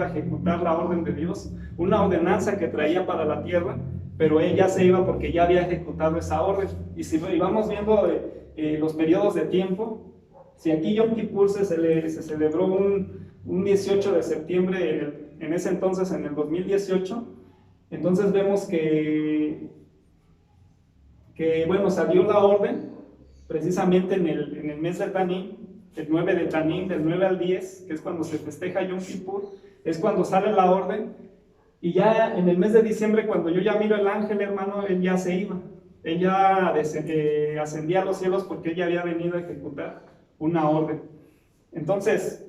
a ejecutar la orden de Dios, una ordenanza que traía para la tierra, pero él ya se iba porque ya había ejecutado esa orden. Y si vamos viendo los periodos de tiempo, si aquí Yom Kippur se celebró un 18 de septiembre en ese entonces, en el 2018, entonces vemos que bueno, salió la orden precisamente en el mes de Tanín, el 9 de Tanín, del 9 al 10, que es cuando se festeja Yom Kippur, es cuando sale la orden. Y ya en el mes de diciembre, cuando yo ya miro el ángel, hermano, él ya se iba. Él ya ascendía a los cielos porque él ya había venido a ejecutar una orden. Entonces,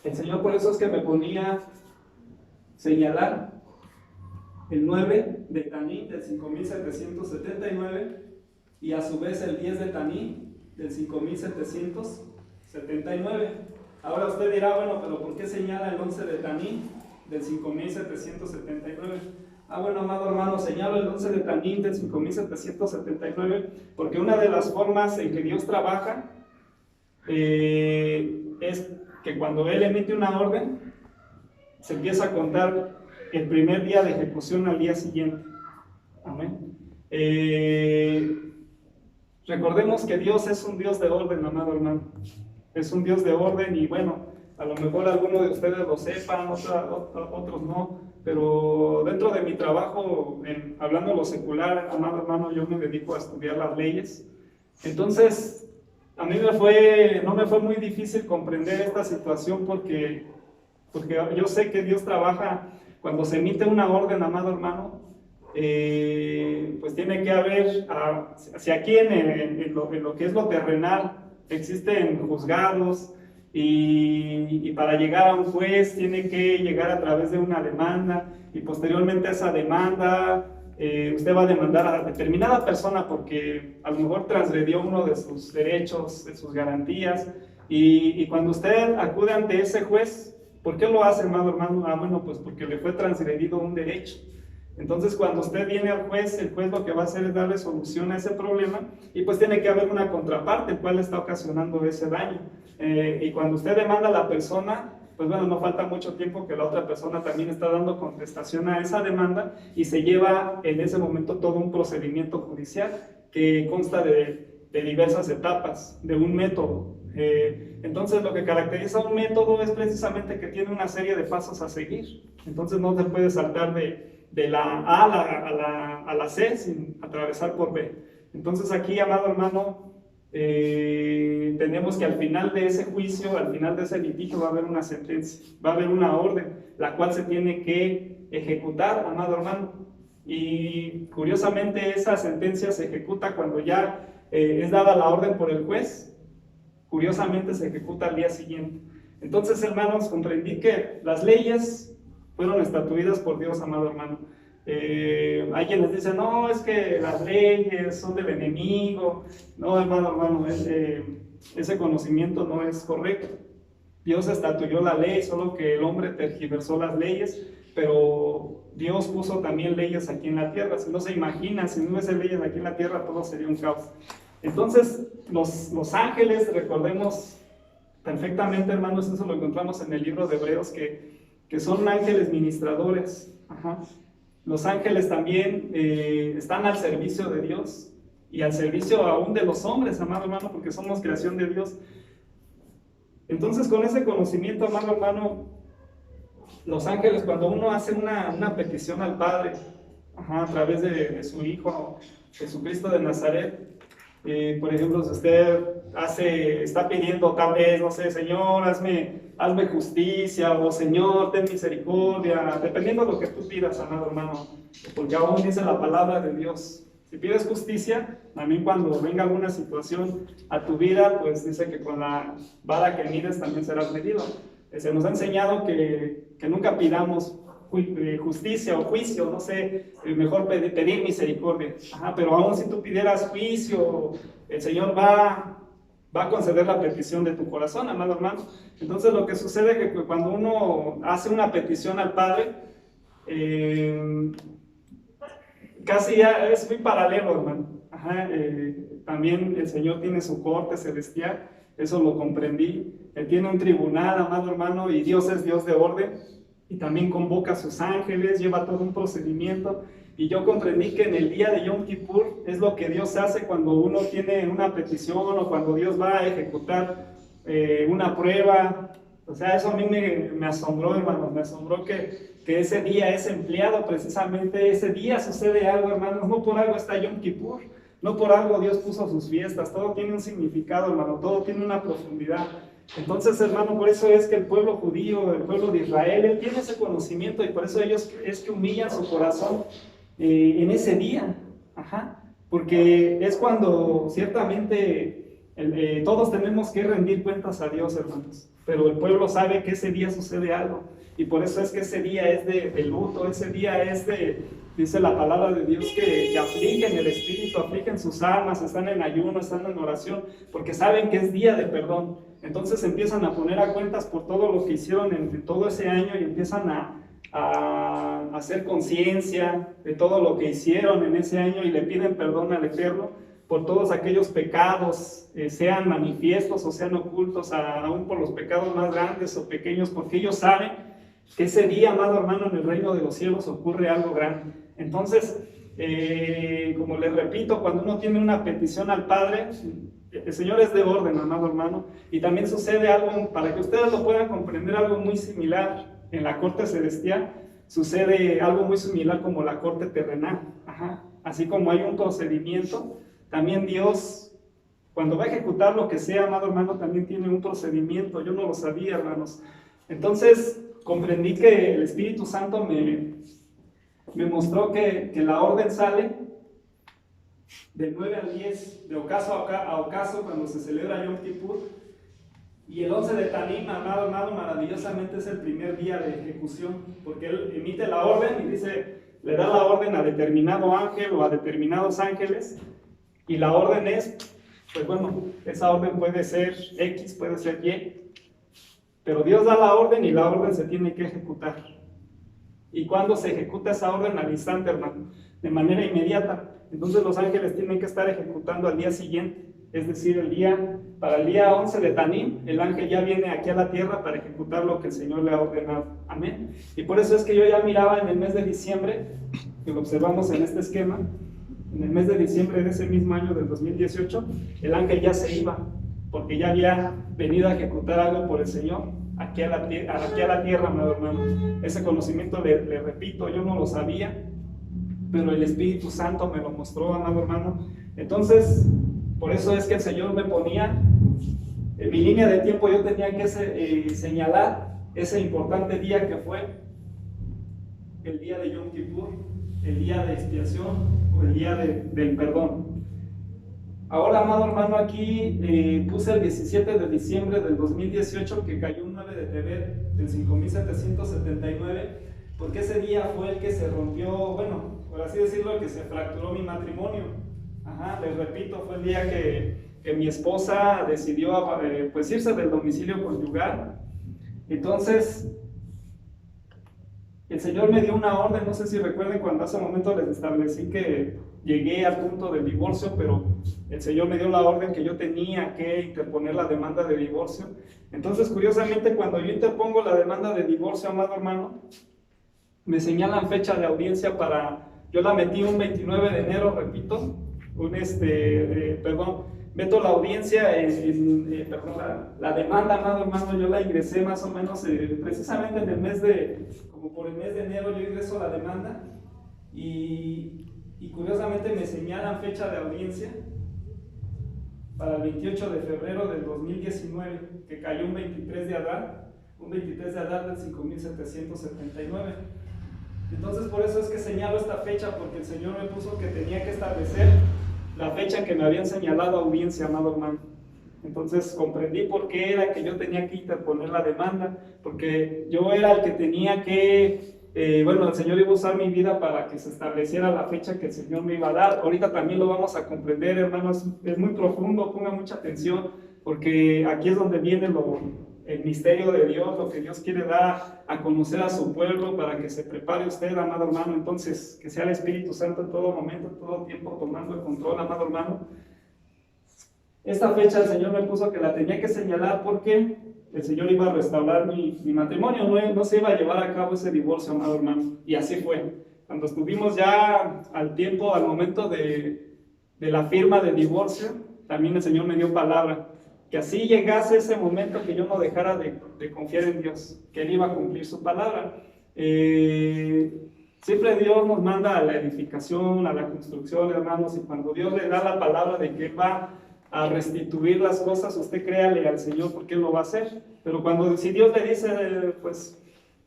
el Señor por eso es que me ponía señalar el 9 de Tanín del 5779 y a su vez el 10 de Tanín del 5779. Ahora usted dirá, bueno, pero ¿por qué señala el 11 de Tanín del 5779? Bueno, amado hermano, señalo el 11 de Tanín del 5779 porque una de las formas en que Dios trabaja es que cuando Él emite una orden, se empieza a contar el primer día de ejecución al día siguiente. Amén. Recordemos que Dios es un Dios de orden, amado hermano. Es un Dios de orden y bueno, a lo mejor algunos de ustedes lo sepan, otros no, pero dentro de mi trabajo, hablando lo secular, amado hermano, yo me dedico a estudiar las leyes. Entonces, a mí no me fue muy difícil comprender esta situación porque yo sé que Dios trabaja cuando se emite una orden, amado hermano, pues tiene que haber, si aquí en lo que es lo terrenal, existen juzgados y para llegar a un juez tiene que llegar a través de una demanda y posteriormente a esa demanda usted va a demandar a determinada persona porque a lo mejor transgredió uno de sus derechos, de sus garantías y cuando usted acude ante ese juez, ¿por qué lo hace, amado hermano? Bueno, pues porque le fue transgredido un derecho. Entonces, cuando usted viene al juez, el juez lo que va a hacer es darle solución a ese problema y pues tiene que haber una contraparte, el cual está ocasionando ese daño. Y cuando usted demanda a la persona, pues bueno, no falta mucho tiempo que la otra persona también está dando contestación a esa demanda y se lleva en ese momento todo un procedimiento judicial que consta de diversas etapas, de un método. Entonces lo que caracteriza un método es precisamente que tiene una serie de pasos a seguir. Entonces no se puede saltar de la A a la C sin atravesar por B. Entonces aquí, amado hermano, tenemos que al final de ese juicio, al final de ese litigio va a haber una sentencia, va a haber una orden, la cual se tiene que ejecutar, amado hermano. Y curiosamente esa sentencia se ejecuta cuando ya es dada la orden por el juez. Curiosamente se ejecuta al día siguiente. Entonces, hermanos, comprendí que las leyes fueron estatuidas por Dios, amado hermano. Hay quienes dicen, no, es que las leyes son del enemigo. No, hermano, ese conocimiento no es correcto. Dios estatuyó la ley, solo que el hombre tergiversó las leyes, pero Dios puso también leyes aquí en la tierra. Si no se imagina, si no hubiese leyes aquí en la tierra, todo sería un caos. Entonces, los ángeles, recordemos perfectamente, hermanos, eso lo encontramos en el libro de Hebreos, que son ángeles ministradores. Ajá. Los ángeles también están al servicio de Dios y al servicio aún de los hombres, amado hermano, porque somos creación de Dios. Entonces, con ese conocimiento, amado hermano, los ángeles, cuando uno hace una petición al Padre, a través de su Hijo, Jesucristo de Nazaret, por ejemplo, si usted está pidiendo tal vez, no sé, Señor, hazme justicia, o Señor, ten misericordia, dependiendo de lo que tú pidas, amado hermano, porque aún dice la palabra de Dios. Si pides justicia, también cuando venga alguna situación a tu vida, pues dice que con la vara que mides también serás medido. Se nos ha enseñado que nunca pidamos justicia o juicio, no sé, mejor pedir misericordia. Pero aún si tú pidieras juicio, el Señor va a conceder la petición de tu corazón, amado hermano. Entonces lo que sucede es que cuando uno hace una petición al Padre, casi ya es muy paralelo, hermano. También el Señor tiene su corte celestial eso lo comprendí. Él tiene un tribunal, amado hermano, y Dios es Dios de orden, y también convoca a sus ángeles, lleva todo un procedimiento, y yo comprendí que en el día de Yom Kippur es lo que Dios hace cuando uno tiene una petición o cuando Dios va a ejecutar una prueba. O sea, eso a mí me asombró, hermanos, me asombró que ese día es empleado, precisamente ese día sucede algo, hermanos, no por algo está Yom Kippur, no por algo Dios puso sus fiestas, todo tiene un significado, hermano, todo tiene una profundidad. Entonces, hermano, por eso es que el pueblo judío, el pueblo de Israel, él tiene ese conocimiento y por eso ellos es que humillan su corazón en ese día, porque es cuando ciertamente todos tenemos que rendir cuentas a Dios, hermanos, pero el pueblo sabe que ese día sucede algo y por eso es que ese día es de luto, ese día es dice la palabra de Dios que afligen el espíritu, afligen sus almas, están en ayuno, están en oración, porque saben que es día de perdón. Entonces empiezan a poner a cuentas por todo lo que hicieron en todo ese año y empiezan a hacer conciencia de todo lo que hicieron en ese año y le piden perdón al Eterno por todos aquellos pecados, sean manifiestos o sean ocultos, aún por los pecados más grandes o pequeños, porque ellos saben que ese día, amado hermano, en el reino de los cielos ocurre algo grande. Entonces, como les repito, cuando uno tiene una petición al Padre, el Señor es de orden, amado hermano, y también sucede algo, para que ustedes lo puedan comprender, algo muy similar en la corte celestial, sucede algo muy similar como la corte terrenal. Así como hay un procedimiento, también Dios, cuando va a ejecutar lo que sea, amado hermano, también tiene un procedimiento. Yo no lo sabía, hermanos. Entonces, comprendí que el Espíritu Santo me mostró que la orden sale del 9 al 10, de ocaso a ocaso, cuando se celebra Yom Kippur. Y el 11 de Tanim, amado hermano, maravillosamente es el primer día de ejecución, porque él emite la orden y dice, le da la orden a determinado ángel o a determinados ángeles, y la orden es, pues bueno, esa orden puede ser X, puede ser Y, pero Dios da la orden y la orden se tiene que ejecutar. ¿Y cuándo se ejecuta esa orden? Al instante, hermano, de manera inmediata. Entonces los ángeles tienen que estar ejecutando al día siguiente, es decir, para el día 11 de Tanim, el ángel ya viene aquí a la tierra para ejecutar lo que el Señor le ha ordenado. Amén. Y por eso es que yo ya miraba en el mes de diciembre, que lo observamos en este esquema, en el mes de diciembre de ese mismo año del 2018, el ángel ya se iba, porque ya había venido a ejecutar algo por el Señor aquí a la tierra, amado hermano. Ese conocimiento, le repito, yo no lo sabía, pero el Espíritu Santo me lo mostró, amado hermano. Entonces, por eso es que el Señor me ponía, en mi línea de tiempo yo tenía que señalar ese importante día que fue el día de Yom Kippur, el día de expiación o el día del perdón. Ahora, amado hermano, aquí puse el 17 de diciembre del 2018, que cayó un 9 de Tevet del 5779, porque ese día fue el que se rompió, bueno, por así decirlo, el que se fracturó mi matrimonio. Les repito, fue el día que mi esposa decidió pues irse del domicilio conyugal. Entonces, el Señor me dio una orden, no sé si recuerden cuando hace un momento les establecí que llegué al punto del divorcio, pero el Señor me dio la orden que yo tenía que interponer la demanda de divorcio. Entonces, curiosamente, cuando yo interpongo la demanda de divorcio, amado hermano, me señalan fecha de audiencia yo la metí un 29 de enero, repito, meto la audiencia, la demanda, amado hermano, yo la ingresé más o menos, precisamente en el como por el mes de enero yo ingreso la demanda y curiosamente me señalan fecha de audiencia para el 28 de febrero del 2019, que cayó un 23 de Adar del 5779. Entonces por eso es que señalo esta fecha, porque el Señor me puso que tenía que establecer la fecha que me habían señalado audiencia, amado hermano. Entonces comprendí por qué era que yo tenía que interponer la demanda, porque yo era el que tenía que, el Señor iba a usar mi vida para que se estableciera la fecha que el Señor me iba a dar. Ahorita también lo vamos a comprender, hermanos, es muy profundo, pongan mucha atención, porque aquí es donde viene el misterio de Dios, lo que Dios quiere dar a conocer a su pueblo para que se prepare usted, amado hermano. Entonces, que sea el Espíritu Santo en todo momento, en todo tiempo, tomando el control, amado hermano. esta fecha el Señor me puso que la tenía que señalar porque el Señor iba a restaurar mi matrimonio, no se iba a llevar a cabo ese divorcio, amado hermano, y así fue. Cuando estuvimos ya al tiempo, al momento de la firma de divorcio, también el Señor me dio palabra, que así llegase ese momento que yo no dejara de confiar en Dios, que Él iba a cumplir su palabra. Siempre Dios nos manda a la edificación, a la construcción, hermanos, y cuando Dios le da la palabra de que Él va a restituir las cosas, usted créale al Señor porque Él lo va a hacer. Pero si Dios le dice, pues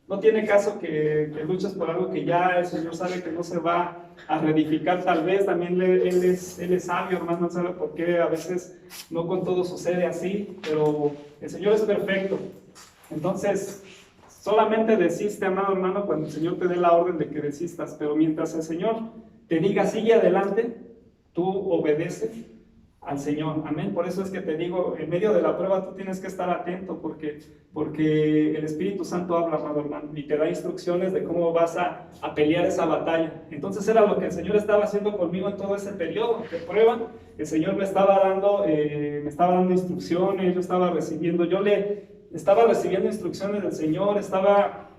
no tiene caso que luches por algo que ya el Señor sabe que no se va a reedificar. Tal vez también Él es sabio, hermano, sabe por qué a veces no con todo sucede así, pero el Señor es perfecto. Entonces, solamente desiste, amado hermano, cuando el Señor te dé la orden de que desistas, pero mientras el Señor te diga sigue adelante, tú obedece al Señor, amén. Por eso es que te digo, en medio de la prueba tú tienes que estar atento porque el Espíritu Santo habla, amado hermano, y te da instrucciones de cómo vas a pelear esa batalla. Entonces era lo que el Señor estaba haciendo conmigo en todo ese periodo de prueba. El Señor me estaba dando instrucciones, estaba recibiendo instrucciones del Señor,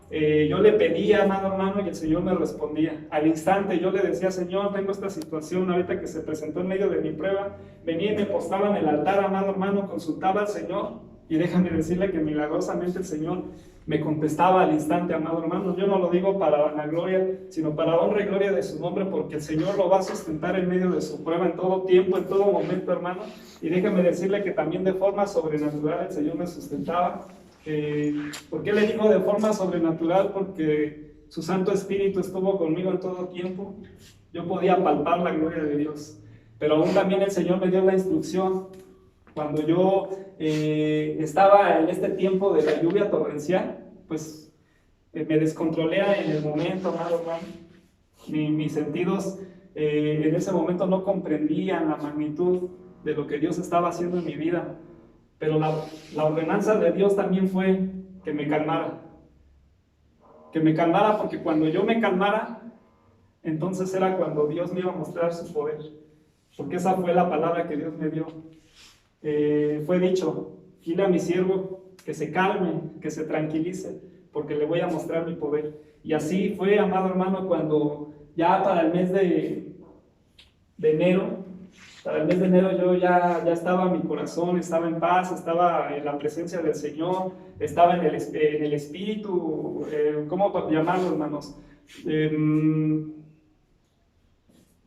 yo le pedía, amado hermano, y el Señor me respondía. Al instante yo le decía, Señor, tengo esta situación ahorita que se presentó en medio de mi prueba. Venía y me postaba en el altar, amado hermano, consultaba al Señor, y déjame decirle que milagrosamente el Señor me contestaba al instante, amado hermano. Yo no lo digo para la gloria, sino para honra y gloria de su nombre, porque el Señor lo va a sustentar en medio de su prueba, en todo tiempo, en todo momento, hermano. Y déjame decirle que también de forma sobrenatural el Señor me sustentaba. ¿Por qué le digo de forma sobrenatural? Porque su Santo Espíritu estuvo conmigo en todo tiempo. Yo podía palpar la gloria de Dios, pero aún también el Señor me dio la instrucción. Cuando yo estaba en este tiempo de la lluvia torrencial, pues me descontrolé en el momento, amado hermano. Mis sentidos en ese momento no comprendían la magnitud de lo que Dios estaba haciendo en mi vida. Pero la ordenanza de Dios también fue que me calmara. Que me calmara, porque cuando yo me calmara, entonces era cuando Dios me iba a mostrar su poder. Porque esa fue la palabra que Dios me dio. Fue dicho, dile a mi siervo que se calme, que se tranquilice, porque le voy a mostrar mi poder. Y así fue, amado hermano, cuando ya para el mes de enero, yo ya estaba, mi corazón estaba en paz, estaba en la presencia del Señor, estaba en el Espíritu, ¿cómo llamarlo, hermanos?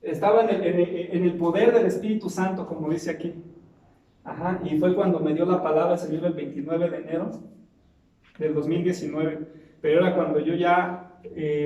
Estaba en el poder del Espíritu Santo, como dice aquí. Ajá, y fue cuando me dio la palabra el Señor el 29 de enero del 2019, pero era cuando yo ya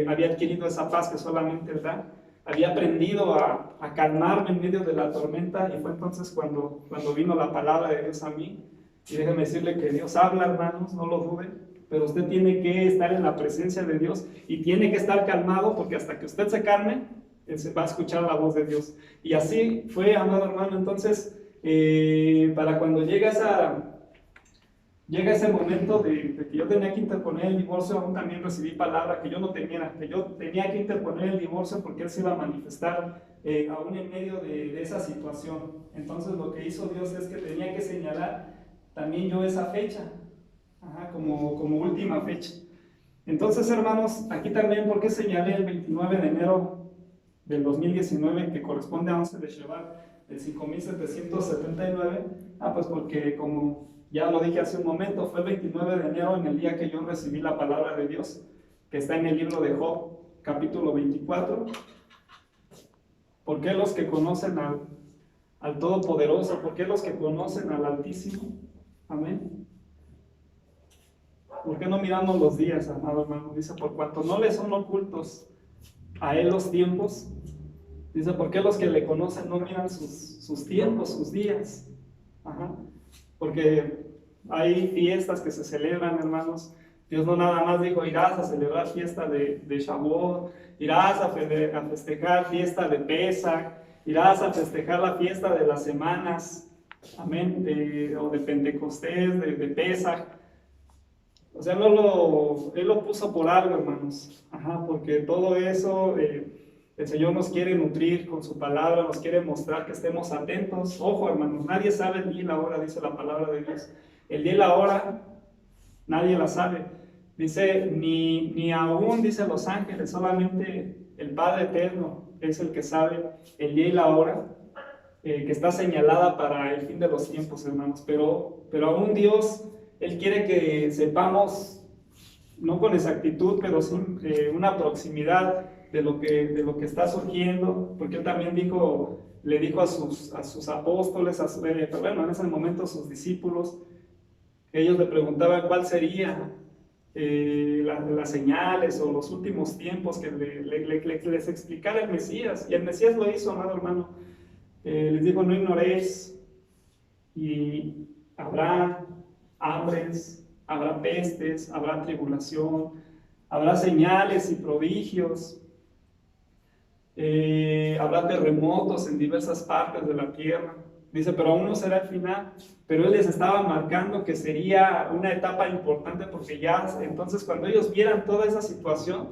había adquirido esa paz que solamente Él da. Había aprendido a calmarme en medio de la tormenta, y fue entonces cuando vino la palabra de Dios a mí. Y déjeme decirle que Dios habla, hermanos, no lo duden, pero usted tiene que estar en la presencia de Dios y tiene que estar calmado, porque hasta que usted se calme, Él se va a escuchar la voz de Dios. Y así fue, amado hermano. Entonces, para cuando llega ese momento de que yo tenía que interponer el divorcio, aún también recibí palabra que yo tenía que interponer el divorcio porque Él se iba a manifestar aún en medio de esa situación. Entonces lo que hizo Dios es que tenía que señalar también yo esa fecha, como última fecha. Entonces, hermanos, aquí también, ¿por qué señalé el 29 de enero del 2019, que corresponde a 11 de Shevat, el 5779? Pues porque, como ya lo dije hace un momento, fue el 29 de enero, en el día que yo recibí la palabra de Dios, que está en el libro de Job, capítulo 24. ¿Por qué los que conocen al Todopoderoso? ¿Por qué los que conocen al Altísimo? Amén. ¿Por qué no miramos los días, amado hermano? Dice, por cuanto no le son ocultos a Él los tiempos. Dice, ¿por qué los que le conocen no miran sus tiempos, sus días? Porque hay fiestas que se celebran, hermanos. Dios no nada más dijo, irás a celebrar fiesta de Shavuot, irás a festejar fiesta de Pesach, irás a festejar la fiesta de las semanas, amén, o de Pentecostés, de Pesach. O sea, Él lo puso por algo, hermanos, porque todo eso El Señor nos quiere nutrir con su palabra, nos quiere mostrar que estemos atentos. Ojo, hermanos, nadie sabe el día y la hora, dice la palabra de Dios. El día y la hora, nadie la sabe. Dice, ni aún, dice los ángeles, solamente el Padre Eterno es el que sabe el día y la hora que está señalada para el fin de los tiempos, hermanos. Pero aún Dios, Él quiere que sepamos, no con exactitud, pero sí una proximidad de lo que está surgiendo, porque Él también le dijo a sus apóstoles, bueno, en ese momento a sus discípulos, ellos le preguntaban cuál sería las señales o los últimos tiempos que les explicara el Mesías, y el Mesías lo hizo, amado hermano. Les dijo, no ignoréis, y habrá hambres, habrá pestes, habrá tribulación, habrá señales y prodigios, habrá terremotos en diversas partes de la tierra. Dice, pero aún no será el final. Pero Él les estaba marcando que sería una etapa importante, porque ya, entonces cuando ellos vieran toda esa situación,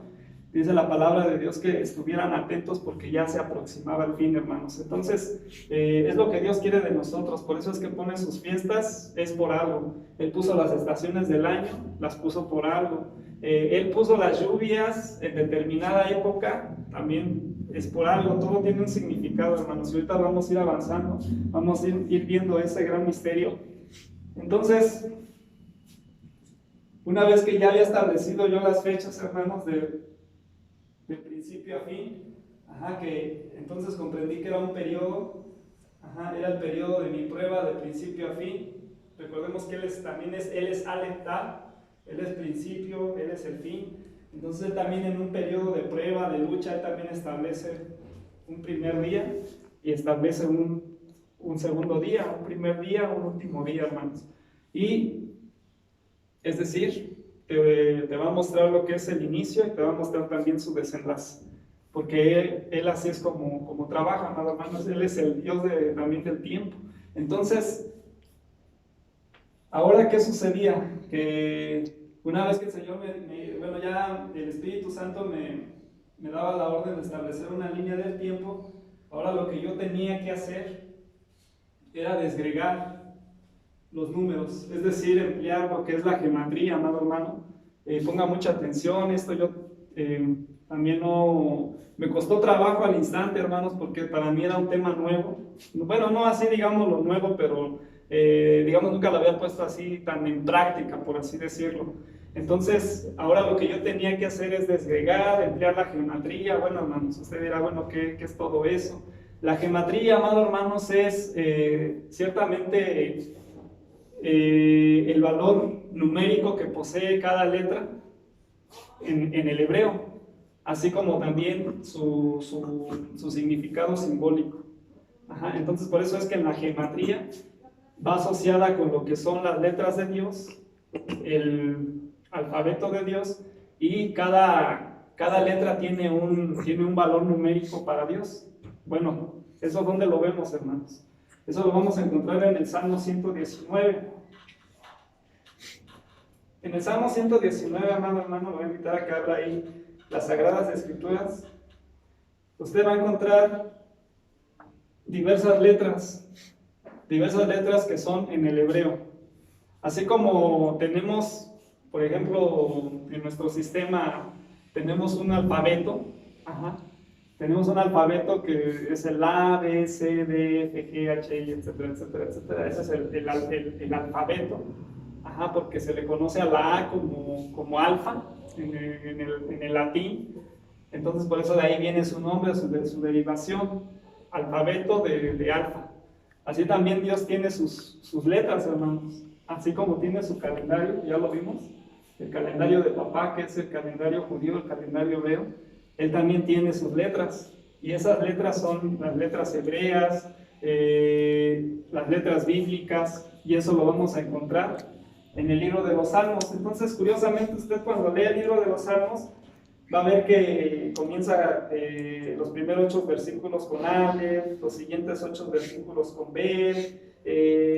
dice la palabra de Dios que estuvieran atentos, porque ya se aproximaba el fin, hermanos. Entonces, es lo que Dios quiere de nosotros. Por eso es que pone sus fiestas, es por algo. Él puso las estaciones del año, las puso por algo. Él puso las lluvias en determinada época, también es por algo. Todo tiene un significado, hermanos. Y ahorita vamos a ir avanzando, vamos a ir viendo ese gran misterio. Entonces, una vez que ya había establecido yo las fechas, hermanos, de principio a fin, que entonces comprendí que era un periodo, era el periodo de mi prueba de principio a fin. Recordemos que Él es Aleph Tav, Él es principio, Él es el fin. Entonces Él también en un periodo de prueba, de lucha, Él también establece un primer día y establece un segundo día, un primer día, un último día, hermanos. Y es decir, te va a mostrar lo que es el inicio y te va a mostrar también su desenlace, porque Él así es como trabaja, amado hermanos. Él es el Dios también del tiempo. Entonces, ahora, ¿qué sucedía? Que una vez que el Señor bueno, ya el Espíritu Santo me daba la orden de establecer una línea del tiempo, ahora lo que yo tenía que hacer era desgregar los números, es decir, emplear lo que es la gematría, amado hermano. Ponga mucha atención, esto yo también me costó trabajo al instante, hermanos, porque para mí era un tema nuevo. Bueno, no así, digamos, lo nuevo, pero digamos, nunca lo había puesto así tan en práctica, por así decirlo. Entonces, ahora lo que yo tenía que hacer es desgregar, emplear la gematría. Bueno, hermanos, usted dirá, bueno, ¿qué es todo eso? La gematría, amado hermanos, es ciertamente el valor numérico que posee cada letra en el hebreo, así como también su significado simbólico. Entonces, por eso es que en la gematría va asociada con lo que son las letras de Dios, el alfabeto de Dios, y cada letra tiene un valor numérico para Dios. Bueno, ¿eso dónde lo vemos, hermanos? Eso lo vamos a encontrar en el Salmo 119. En el Salmo 119, amado hermano, lo voy a invitar a que abra ahí las Sagradas Escrituras. Usted va a encontrar diversas letras que son en el hebreo. Así como tenemos, por ejemplo, en nuestro sistema tenemos un alfabeto, tenemos un alfabeto que es el A, B, C, D, F, G, H, I, etcétera, etcétera, etcétera. Ese es el alfabeto, porque se le conoce a la A como alfa en el latín. Entonces, por eso de ahí viene su nombre, su derivación, alfabeto de alfa. Así también Dios tiene sus letras, hermanos. Así como tiene su calendario, ya lo vimos, el calendario de papá, que es el calendario judío, el calendario hebreo. Él también tiene sus letras, y esas letras son las letras hebreas, las letras bíblicas, y eso lo vamos a encontrar en el libro de los Salmos. Entonces, curiosamente, usted cuando lee el libro de los Salmos, va a ver que comienza los primeros 8 versículos con Aleph, los siguientes 8 versículos con Bet,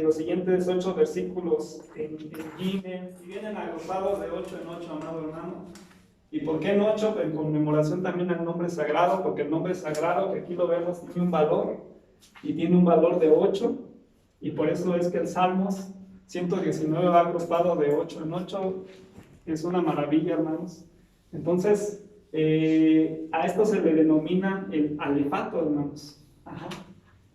los siguientes 8 versículos en Gimel, y vienen agrupados de 8 en 8, amado hermano. ¿Y por qué en 8? En conmemoración también al nombre sagrado, porque el nombre sagrado, que aquí lo vemos, tiene un valor, y tiene un valor de 8, y por eso es que el Salmos 119 va agrupado de 8 en 8, es una maravilla, hermanos. Entonces, a esto se le denomina el alefato, hermanos. Ajá.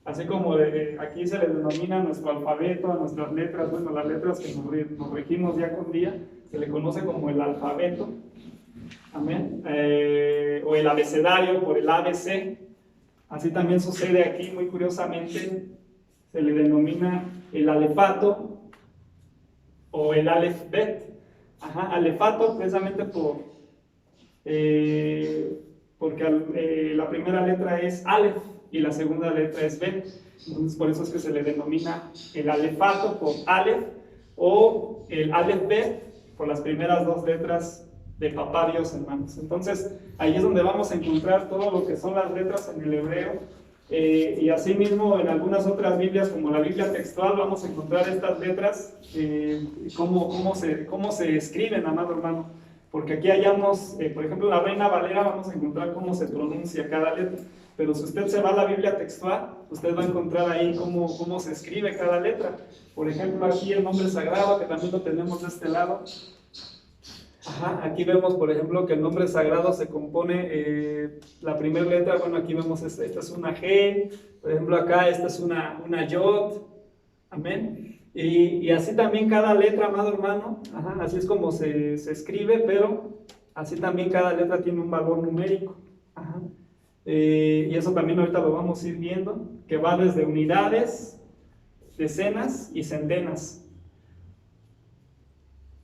Así como aquí se le denomina nuestro alfabeto, a nuestras letras, bueno, las letras que nos regimos día con día, se le conoce como el alfabeto, amén, o el abecedario por el ABC. Así también sucede aquí, muy curiosamente, se le denomina el alefato o el alefbet. Ajá, alefato precisamente porque la primera letra es alef y la segunda letra es bet. Entonces por eso es que se le denomina el alefato por alef o el alefbet por las primeras dos letras de Papá Dios, hermanos. Entonces ahí es donde vamos a encontrar todo lo que son las letras en el hebreo. Y asimismo en algunas otras Biblias, como la Biblia textual, vamos a encontrar estas letras, cómo se escriben, amado hermano. Porque aquí hallamos, por ejemplo, en la Reina Valera vamos a encontrar cómo se pronuncia cada letra. Pero si usted se va a la Biblia textual, usted va a encontrar ahí cómo se escribe cada letra. Por ejemplo, aquí el nombre sagrado, que también lo tenemos de este lado. Ajá, aquí vemos, por ejemplo, que el nombre sagrado se compone, la primera letra, bueno, aquí vemos, esta es una G, por ejemplo, acá esta es una Yod, amén. Y así también cada letra, amado hermano, ajá, así es como se escribe, pero así también cada letra tiene un valor numérico. Ajá. Y eso también ahorita lo vamos a ir viendo, que va desde unidades, decenas y centenas.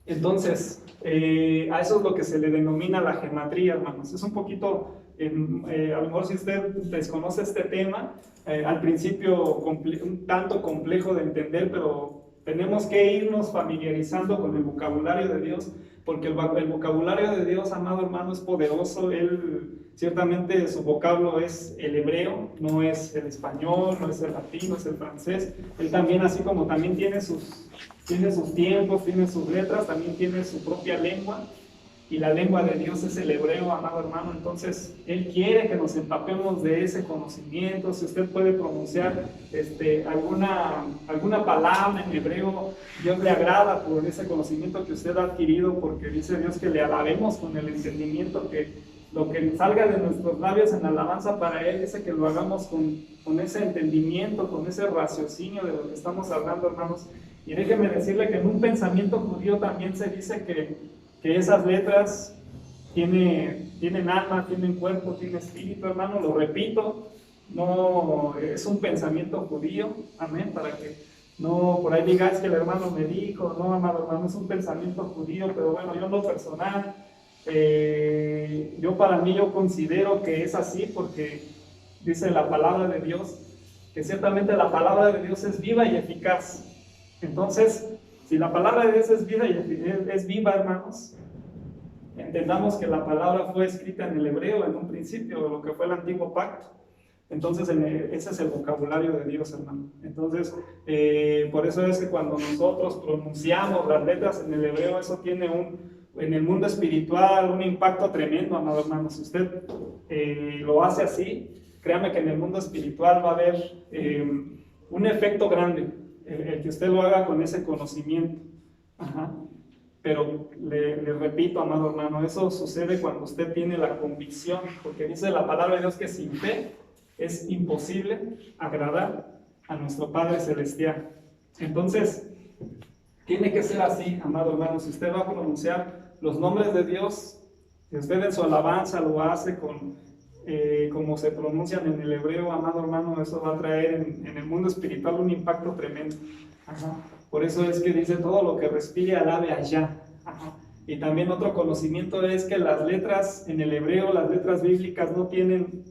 Entonces, a eso es lo que se le denomina la gematría, hermanos. Es un poquito, a lo mejor si usted desconoce este tema, al principio un tanto complejo de entender, pero tenemos que irnos familiarizando con el vocabulario de Dios, porque el vocabulario de Dios, amado hermano, es poderoso. Ciertamente su vocablo es el hebreo, no es el español, no es el latín, no es el francés. Él también, así como también tiene sus tiempos, tiene sus letras, también tiene su propia lengua, y la lengua de Dios es el hebreo, amado hermano. Entonces Él quiere que nos empapemos de ese conocimiento. Si usted puede pronunciar alguna palabra en hebreo, Dios le agrada por ese conocimiento que usted ha adquirido, porque dice Dios que le alabemos con el entendimiento, que lo que salga de nuestros labios en alabanza para Él, dice que lo hagamos con ese entendimiento, con ese raciocinio de lo que estamos hablando, hermanos. Y déjeme decirle que en un pensamiento judío también se dice que esas letras tienen alma, tienen cuerpo, tienen espíritu, hermano. Lo repito, no es un pensamiento judío, amén, para que no por ahí digáis que el hermano me dijo. No, amado hermano, es un pensamiento judío. Pero bueno, yo en lo personal, yo considero que es así, porque dice la palabra de Dios que ciertamente la palabra de Dios es viva y eficaz. Entonces, si la palabra de Dios es viva, hermanos, entendamos que la palabra fue escrita en el hebreo en un principio, lo que fue el antiguo pacto. Entonces, ese es el vocabulario de Dios, hermano. Entonces, por eso es que cuando nosotros pronunciamos las letras en el hebreo, eso tiene en el mundo espiritual un impacto tremendo, amado hermano. Si usted lo hace así, créame que en el mundo espiritual va a haber un efecto grande, el que usted lo haga con ese conocimiento. Ajá. Pero le repito, amado hermano, eso sucede cuando usted tiene la convicción, porque dice la palabra de Dios que sin fe es imposible agradar a nuestro Padre Celestial. Entonces, tiene que ser así, amado hermano. Si usted va a pronunciar los nombres de Dios, si usted en su alabanza lo hace como se pronuncian en el hebreo, amado hermano, eso va a traer en el mundo espiritual un impacto tremendo. Ajá. Por eso es que dice: todo lo que respire alabe a Yah. Ajá. Y también otro conocimiento es que las letras en el hebreo, las letras bíblicas, no tienen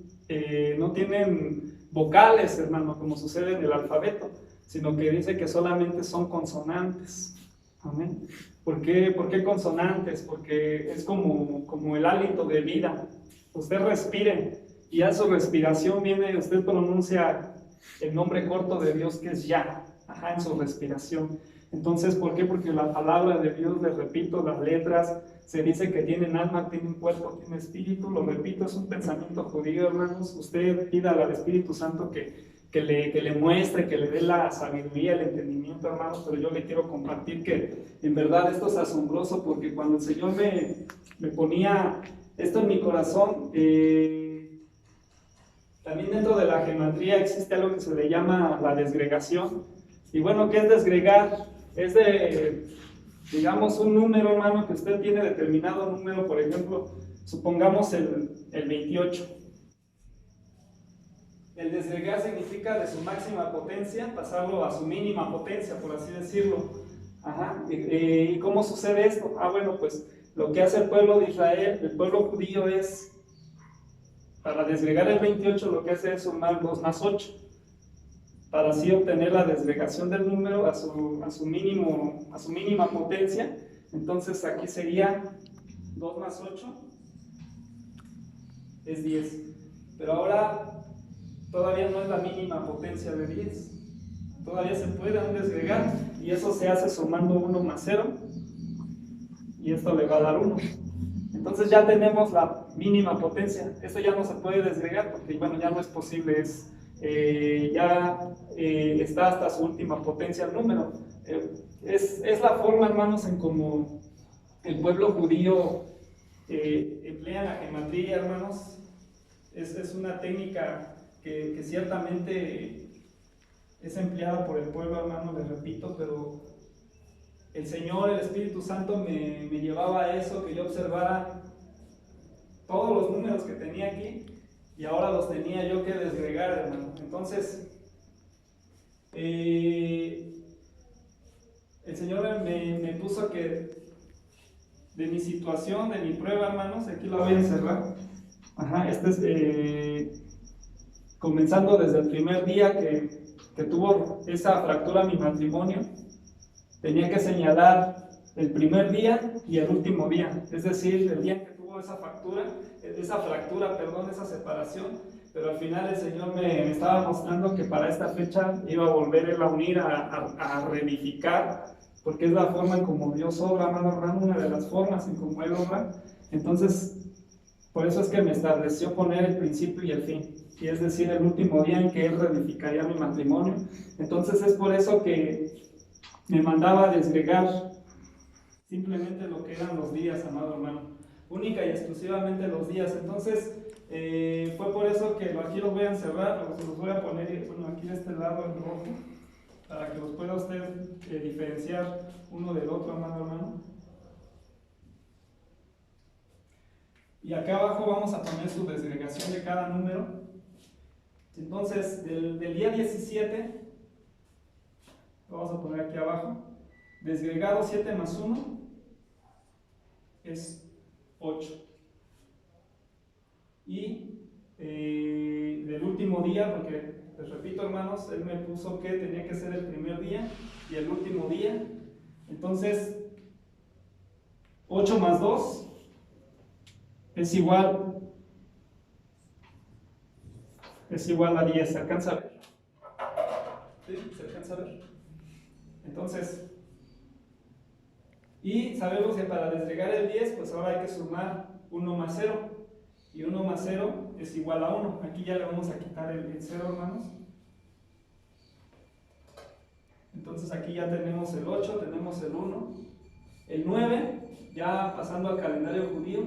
vocales, hermano, como sucede en el alfabeto, sino que dice que solamente son consonantes. Amén. ¿Por qué consonantes? Porque es como el hálito de vida. Usted respire y a su respiración usted pronuncia el nombre corto de Dios, que es Yah. Ajá, en su respiración. Entonces, ¿por qué? Porque la palabra de Dios, les repito, las letras, se dice que tienen alma, tienen cuerpo, tienen espíritu. Lo repito, es un pensamiento judío, hermanos. Usted pida al Espíritu Santo que le muestre, que le dé la sabiduría, el entendimiento, hermanos. Pero yo le quiero compartir que en verdad esto es asombroso, porque cuando el Señor me ponía esto en mi corazón, también dentro de la gematría existe algo que se le llama la desgregación. Y bueno, ¿qué es desgregar? Es digamos, un número, hermano, que usted tiene determinado número, por ejemplo, supongamos el 28. El desgregar significa de su máxima potencia pasarlo a su mínima potencia, por así decirlo. Ajá. ¿Y cómo sucede esto? Bueno, pues lo que hace el pueblo de Israel, el pueblo judío, es, para desgregar el 28, lo que hace es sumar 2 más 8, para así obtener la desgregación del número a su mínima potencia. Entonces aquí sería 2 más 8 es 10. Pero ahora todavía no es la mínima potencia de 10. Todavía se puede aún desgregar, y eso se hace sumando 1 más 0, y esto le va a dar 1. Entonces ya tenemos la mínima potencia. Esto ya no se puede desgregar porque, bueno, ya no es posible, está hasta su última potencia el número. Es la forma, hermanos, en cómo el pueblo judío emplea la gematría, hermanos. Es una técnica que ciertamente es empleada por el pueblo, hermano, les repito, pero el Señor, el Espíritu Santo me llevaba a eso, que yo observara todos los números que tenía aquí, y ahora los tenía yo que desgregar, hermano. Entonces, el Señor me puso que de mi situación, de mi prueba, hermanos, aquí la voy a encerrar. Ajá, comenzando desde el primer día que tuvo esa fractura mi matrimonio. Tenía que señalar el primer día y el último día, es decir, el día que tuvo esa fractura, esa separación. Pero al final el Señor me estaba mostrando que para esta fecha iba a volver Él a unir, a reedificar, porque es la forma en como Dios obra, amado hermano, una de las formas en como Él obra. Entonces, por eso es que me estableció poner el principio y el fin, y es decir, el último día en que Él reedificaría mi matrimonio. Entonces es por eso que me mandaba a desgregar simplemente lo que eran los días, amado hermano, única y exclusivamente los días. Entonces fue por eso que aquí los voy a encerrar, los voy a poner, bueno, aquí de este lado en rojo, para que los pueda usted diferenciar uno del otro, amado hermano. Y acá abajo vamos a poner su desgregación de cada número. Entonces, del día 17, lo vamos a poner aquí abajo, desgregado 7 más 1 es 8. Y del último día, porque les repito, hermanos, Él me puso que tenía que ser el primer día y el último día. Entonces, 8 más 2 es igual a 10. ¿Se alcanza a ver? ¿Sí? ¿Se alcanza a ver? Entonces, y sabemos que para desgregar el 10, pues ahora hay que sumar 1 más 0. Y 1 más 0 es igual a 1. Aquí ya le vamos a quitar el 0, hermanos. Entonces aquí ya tenemos el 8, tenemos el 1. El 9, ya pasando al calendario judío,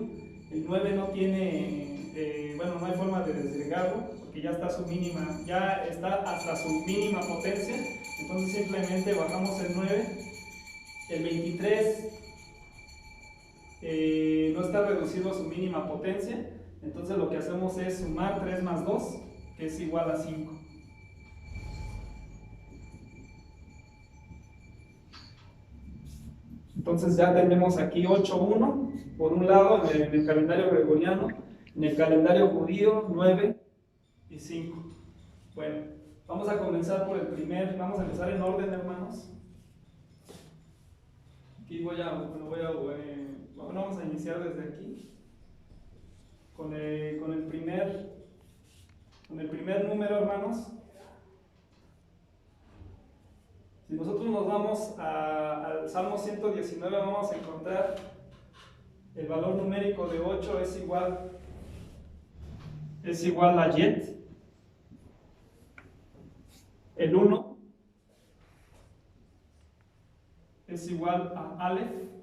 el 9 no tiene, no hay forma de desgregarlo, porque ya está hasta su mínima potencia. Entonces simplemente bajamos el 9. El 23 no está reducido a su mínima potencia. Entonces lo que hacemos es sumar 3 más 2, que es igual a 5. Entonces ya tenemos aquí 8:1 por un lado en el calendario gregoriano, en el calendario judío 9 y 5. Bueno, vamos a comenzar vamos a empezar en orden, hermanos. Aquí vamos a iniciar desde aquí con el primer número, hermanos. Si nosotros nos vamos al Salmo 119, vamos a encontrar el valor numérico de 8 es igual a Yet. El 1 es igual a Aleph.